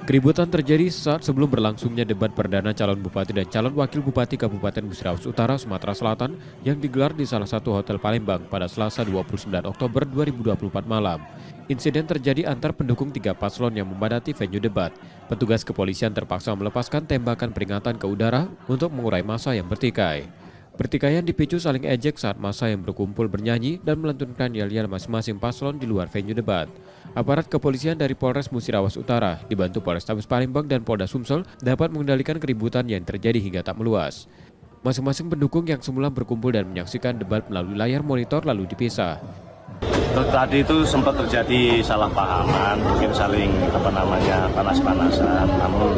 Keributan terjadi saat sebelum berlangsungnya debat perdana calon bupati dan calon wakil bupati Kabupaten Musirawas Utara, Sumatera Selatan yang digelar di salah satu hotel Palembang pada Selasa 29 Oktober 2024 malam. Insiden terjadi antar pendukung tiga paslon yang memadati venue debat. Petugas kepolisian terpaksa melepaskan tembakan peringatan ke udara untuk mengurai massa yang bertikai. Pertikaian dipicu saling ejek saat massa yang berkumpul bernyanyi dan melantunkan yel-yel masing-masing paslon di luar venue debat. Aparat kepolisian dari Polres Musirawas Utara dibantu Polrestabes Palembang dan Polda Sumsel dapat mengendalikan keributan yang terjadi hingga tak meluas. Masing-masing pendukung yang semula berkumpul dan menyaksikan debat melalui layar monitor lalu dipisah. Tadi itu sempat terjadi salah pahaman, mungkin saling panas-panasan, namun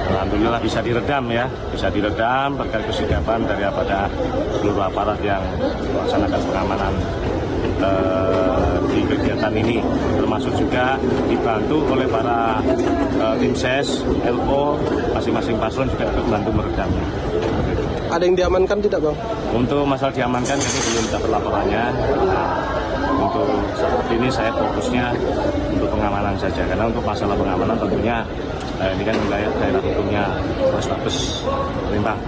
alhamdulillah bisa diredam berkat kesigapan daripada seluruh aparat yang melaksanakan pengamanan di kegiatan ini, termasuk juga dibantu oleh para tim ses, LO, masing-masing paslon juga bantu meredamnya. Ada yang diamankan tidak, Bang? Untuk masalah diamankan ini belum dapat laporannya. Untuk saat ini saya fokusnya untuk pengamanan saja, karena untuk masalah pengamanan tentunya ini kan wilayah daerah hukumnya Polrestabes Palembang.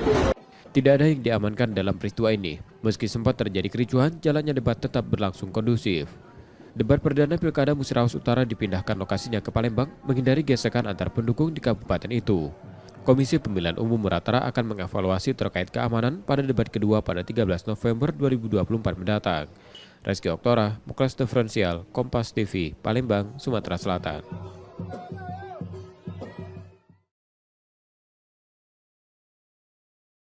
Tidak ada yang diamankan dalam peristiwa ini. Meski sempat terjadi kericuhan, jalannya debat tetap berlangsung kondusif. Debat perdana Pilkada Musirawas Utara dipindahkan lokasinya ke Palembang, menghindari gesekan antar pendukung di kabupaten itu. Komisi Pemilihan Umum Ratara akan mengevaluasi terkait keamanan pada debat kedua pada 13 November 2024 mendatang. Reski Oktora, Muklas Diferensial, Kompas TV, Palembang, Sumatera Selatan.